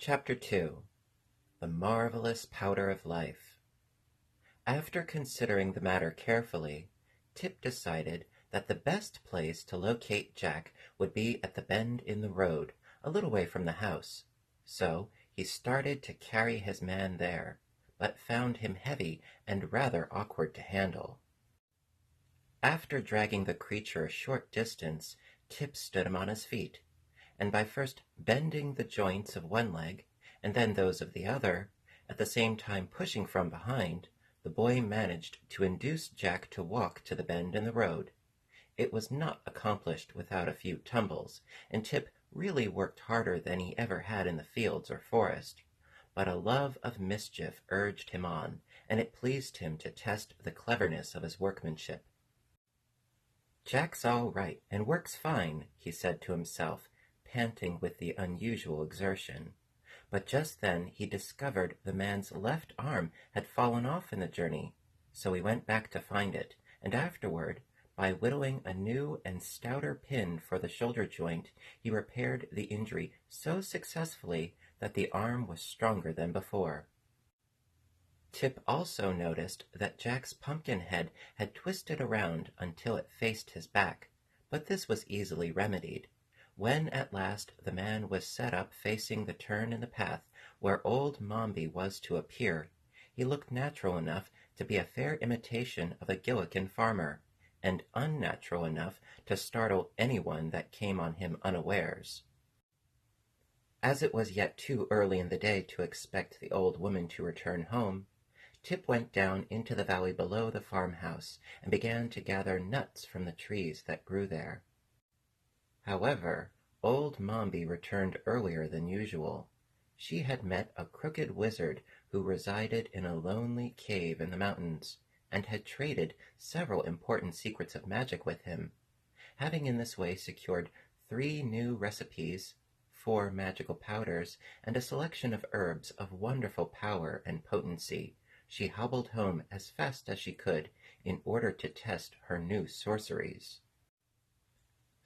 Chapter 2 The Marvelous Powder of Life. After considering the matter carefully, Tip decided that the best place to locate Jack would be at the bend in the road, a little way from the house. So he started to carry his man there, but found him heavy and rather awkward to handle. After dragging the creature a short distance, Tip stood him on his feet, and by first bending the joints of one leg, and then those of the other, at the same time pushing from behind, the boy managed to induce Jack to walk to the bend in the road. It was not accomplished without a few tumbles, and Tip really worked harder than he ever had in the fields or forest. But a love of mischief urged him on, and it pleased him to test the cleverness of his workmanship. "Jack's all right, and works fine," he said to himself, panting with the unusual exertion. But just then he discovered the man's left arm had fallen off in the journey, so he went back to find it, and afterward, by whittling a new and stouter pin for the shoulder joint, he repaired the injury so successfully that the arm was stronger than before. Tip also noticed that Jack's pumpkin head had twisted around until it faced his back, but this was easily remedied. When at last the man was set up facing the turn in the path where old Mombi was to appear, he looked natural enough to be a fair imitation of a Gillikin farmer, and unnatural enough to startle anyone that came on him unawares. As it was yet too early in the day to expect the old woman to return home, Tip went down into the valley below the farmhouse and began to gather nuts from the trees that grew there. However, old Mombi returned earlier than usual. She had met a crooked wizard who resided in a lonely cave in the mountains, and had traded several important secrets of magic with him. Having in this way secured 3 new recipes, 4 magical powders, and a selection of herbs of wonderful power and potency, she hobbled home as fast as she could in order to test her new sorceries.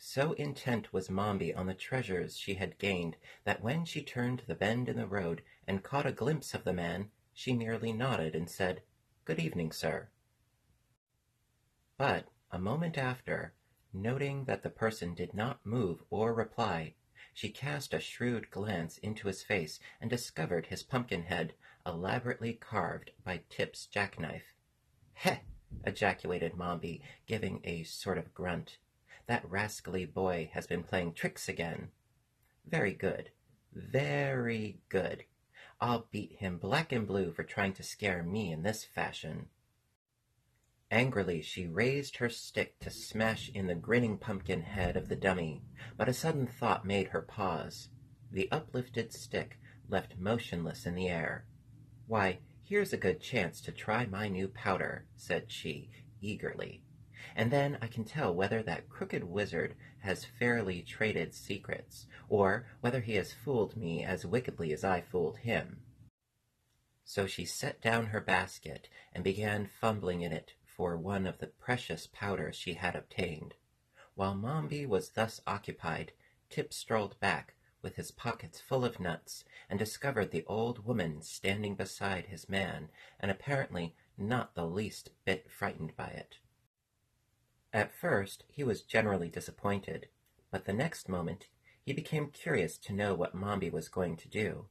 So intent was Mombi on the treasures she had gained that when she turned the bend in the road and caught a glimpse of the man, she merely nodded and said, "Good evening, sir." But a moment after, noting that the person did not move or reply, she cast a shrewd glance into his face and discovered his pumpkin head, elaborately carved by Tip's jackknife. "Heh!" ejaculated Mombi, giving a sort of grunt. "That rascally boy has been playing tricks again. Very good, very good. I'll beat him black and blue for trying to scare me in this fashion." Angrily she raised her stick to smash in the grinning pumpkin head of the dummy, but a sudden thought made her pause. The uplifted stick left motionless in the air. "Why, here's a good chance to try my new powder," said she, eagerly. "And then I can tell whether that crooked wizard has fairly traded secrets, or whether he has fooled me as wickedly as I fooled him." So she set down her basket and began fumbling in it for one of the precious powders she had obtained. While Mombi was thus occupied, Tip strolled back with his pockets full of nuts, and discovered the old woman standing beside his man, and apparently not the least bit frightened by it. At first he was generally disappointed, but the next moment he became curious to know what Mombi was going to do,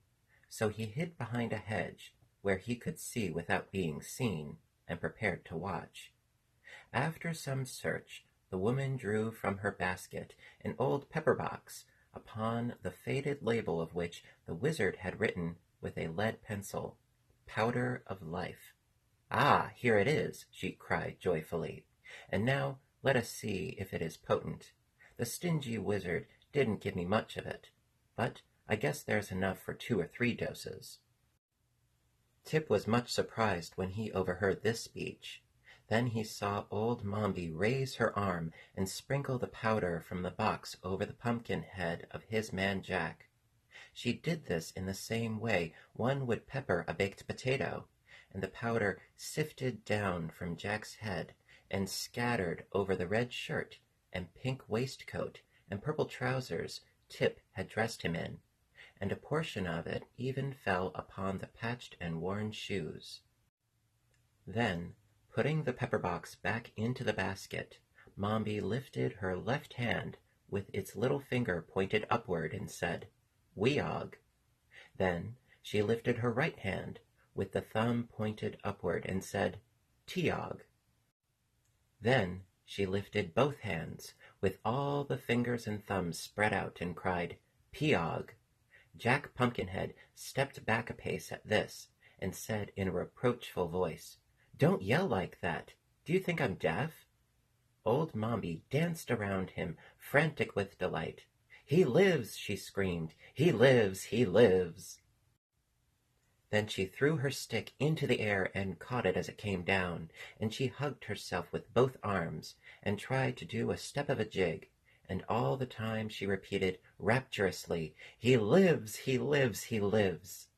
so he hid behind a hedge where he could see without being seen, and prepared to watch. After some search, the woman drew from her basket an old pepper box, upon the faded label of which the wizard had written with a lead pencil, "Powder of Life." "Ah, here it is," she cried joyfully. "And now let us see if it is potent. The stingy wizard didn't give me much of it, but I guess there's enough for 2 or 3 doses." Tip was much surprised when he overheard this speech. Then he saw old Mombi raise her arm and sprinkle the powder from the box over the pumpkin head of his man Jack. She did this in the same way one would pepper a baked potato, and the powder sifted down from Jack's head and scattered over the red shirt and pink waistcoat and purple trousers Tip had dressed him in, and a portion of it even fell upon the patched and worn shoes. Then, putting the pepper box back into the basket, Mombi lifted her left hand with its little finger pointed upward and said, "Weog." Then she lifted her right hand with the thumb pointed upward and said, "Teog." Then she lifted both hands with all the fingers and thumbs spread out and cried, "Peog." Jack Pumpkinhead stepped back a pace at this and said in a reproachful voice, "Don't yell like that. Do you think I'm deaf?" Old Mombi danced around him, frantic with delight. "He lives!" she screamed. "He lives! He lives!" Then she threw her stick into the air and caught it as it came down, and she hugged herself with both arms and tried to do a step of a jig, and all the time she repeated rapturously, "He lives! He lives! He lives!"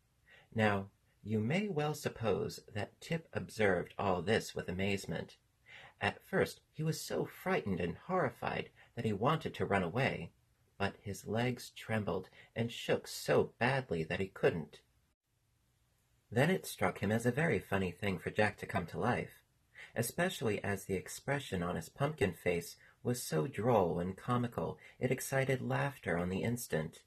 Now, you may well suppose that Tip observed all this with amazement. At first he was so frightened and horrified that he wanted to run away, but his legs trembled and shook so badly that he couldn't. Then it struck him as a very funny thing for Jack to come to life, especially as the expression on his pumpkin face was so droll and comical it excited laughter on the instant.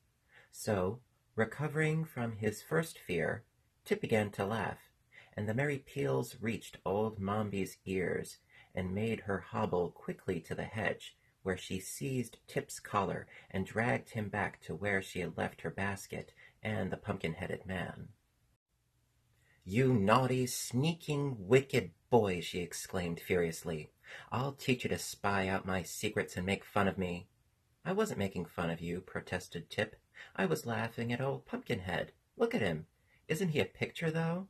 So, recovering from his first fear, Tip began to laugh, and the merry peals reached old Mombi's ears and made her hobble quickly to the hedge, where she seized Tip's collar and dragged him back to where she had left her basket and the pumpkin-headed man. "You naughty, sneaking, wicked boy!" she exclaimed furiously. "I'll teach you to spy out my secrets and make fun of me." "I wasn't making fun of you," protested Tip. "I was laughing at old Pumpkinhead. Look at him. Isn't he a picture, though?"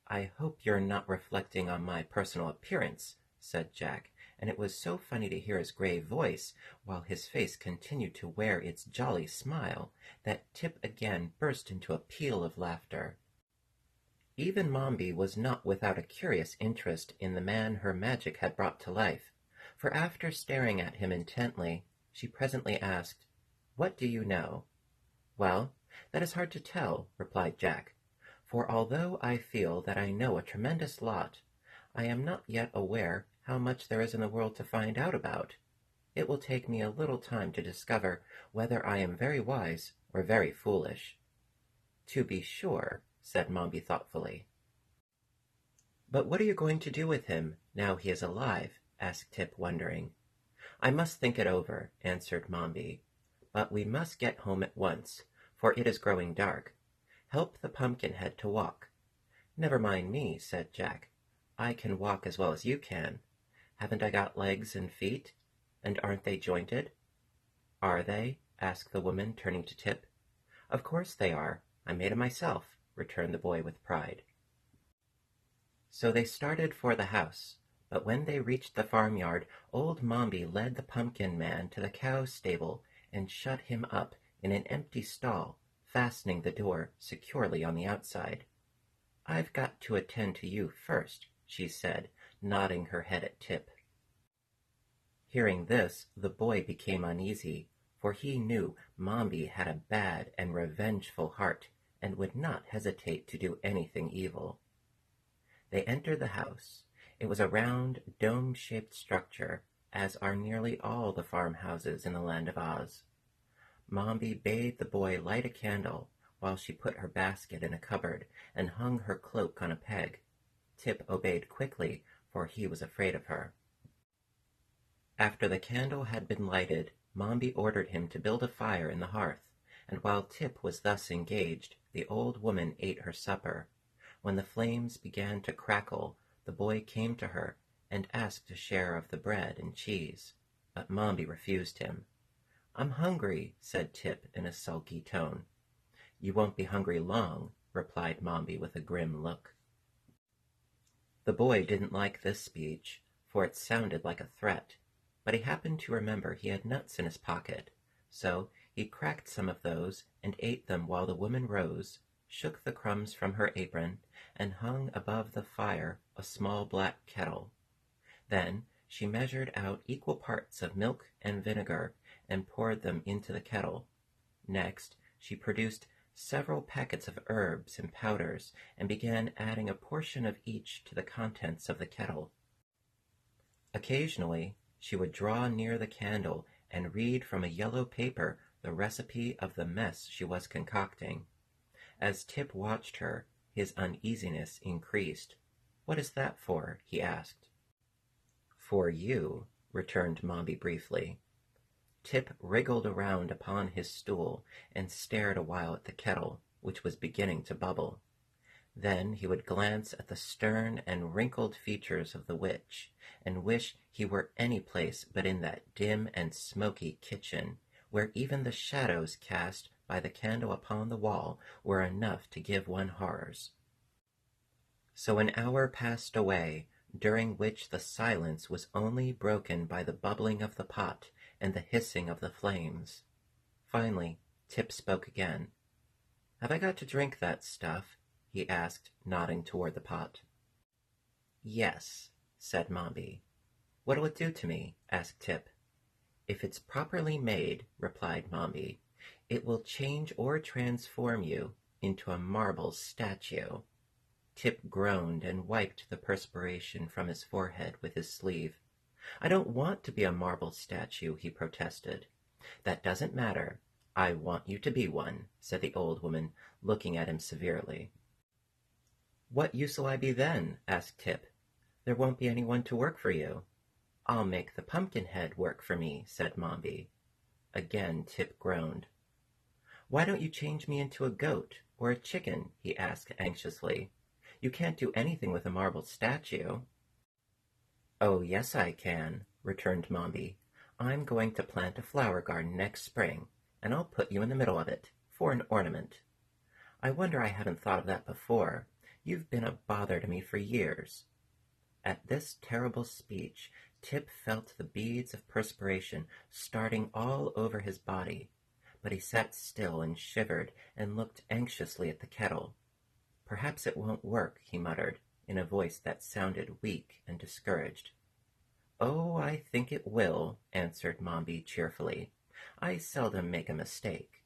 "I hope you're not reflecting on my personal appearance," said Jack, and it was so funny to hear his grave voice, while his face continued to wear its jolly smile, that Tip again burst into a peal of laughter. Even Mombi was not without a curious interest in the man her magic had brought to life, for after staring at him intently, she presently asked, "What do you know?" "Well, that is hard to tell," replied Jack, "for although I feel that I know a tremendous lot, I am not yet aware how much there is in the world to find out about. It will take me a little time to discover whether I am very wise or very foolish." "To be sure," said Mombi thoughtfully. "But what are you going to do with him, now he is alive?" asked Tip, wondering. "I must think it over," answered Mombi. "But we must get home at once, for it is growing dark. Help the Pumpkinhead to walk." "Never mind me," said Jack. "I can walk as well as you can. Haven't I got legs and feet? And aren't they jointed?" "Are they?" asked the woman, turning to Tip. "Of course they are. I made 'em myself," returned the boy with pride. So they started for the house, but when they reached the farmyard, old Mombi led the pumpkin man to the cow stable and shut him up in an empty stall, fastening the door securely on the outside. "I've got to attend to you first," she said, nodding her head at Tip. Hearing this, the boy became uneasy, for he knew Mombi had a bad and revengeful heart, and would not hesitate to do anything evil. They entered the house. It was a round, dome-shaped structure, as are nearly all the farmhouses in the Land of Oz. Mombi bade the boy light a candle, while she put her basket in a cupboard and hung her cloak on a peg. Tip obeyed quickly, for he was afraid of her. After the candle had been lighted, Mombi ordered him to build a fire in the hearth, and while Tip was thus engaged, the old woman ate her supper. When the flames began to crackle, the boy came to her and asked a share of the bread and cheese, but Mombi refused him. "I'm hungry," said Tip in a sulky tone. "You won't be hungry long," replied Mombi with a grim look. The boy didn't like this speech, for it sounded like a threat, but he happened to remember he had nuts in his pocket, so he cracked some of those and ate them while the woman rose, shook the crumbs from her apron, and hung above the fire a small black kettle. Then she measured out equal parts of milk and vinegar and poured them into the kettle. Next, she produced several packets of herbs and powders and began adding a portion of each to the contents of the kettle. Occasionally, she would draw near the candle and read from a yellow paper the recipe of the mess she was concocting. As Tip watched her, his uneasiness increased. "What is that for?" he asked. "For you," returned Mombi briefly. Tip wriggled around upon his stool and stared a while at the kettle, which was beginning to bubble. Then he would glance at the stern and wrinkled features of the witch, and wish he were any place but in that dim and smoky kitchen, where even the shadows cast by the candle upon the wall were enough to give one horrors. So an hour passed away, during which the silence was only broken by the bubbling of the pot and the hissing of the flames. Finally, Tip spoke again. "Have I got to drink that stuff?" he asked, nodding toward the pot. "Yes," said Mombi. "What'll it do to me?" asked Tip. "If it's properly made," replied Mombi, "it will change or transform you into a marble statue." Tip groaned and wiped the perspiration from his forehead with his sleeve. "I don't want to be a marble statue," he protested. "That doesn't matter. I want you to be one," said the old woman, looking at him severely. "What use'll I be then?" asked Tip. "There won't be anyone to work for you." "I'll make the Pumpkinhead work for me," said Mombi. Again Tip groaned. "Why don't you change me into a goat or a chicken?" he asked anxiously. "You can't do anything with a marble statue." "Oh, yes, I can," returned Mombi. "I'm going to plant a flower garden next spring, and I'll put you in the middle of it, for an ornament. I wonder I haven't thought of that before. You've been a bother to me for years." At this terrible speech, Tip felt the beads of perspiration starting all over his body, but he sat still and shivered and looked anxiously at the kettle. "Perhaps it won't work," he muttered, in a voice that sounded weak and discouraged. "Oh, I think it will," answered Mombi cheerfully. "I seldom make a mistake."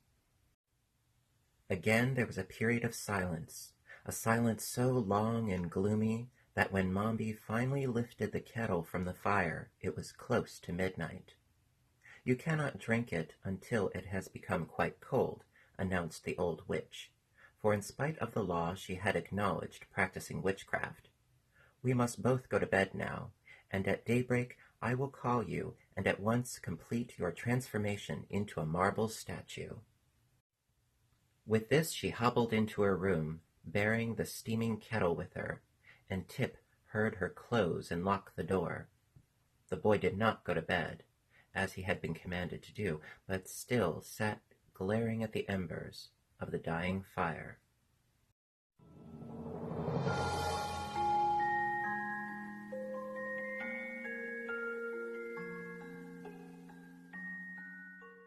Again there was a period of silence, a silence so long and gloomy that when Mombi finally lifted the kettle from the fire it was close to midnight. "You cannot drink it until it has become quite cold," announced the old witch, for in spite of the law she had acknowledged practicing witchcraft. "We must both go to bed now, and at daybreak I will call you and at once complete your transformation into a marble statue." With this she hobbled into her room, bearing the steaming kettle with her, and Tip heard her close and lock the door. The boy did not go to bed, as he had been commanded to do, but still sat glaring at the embers of the dying fire.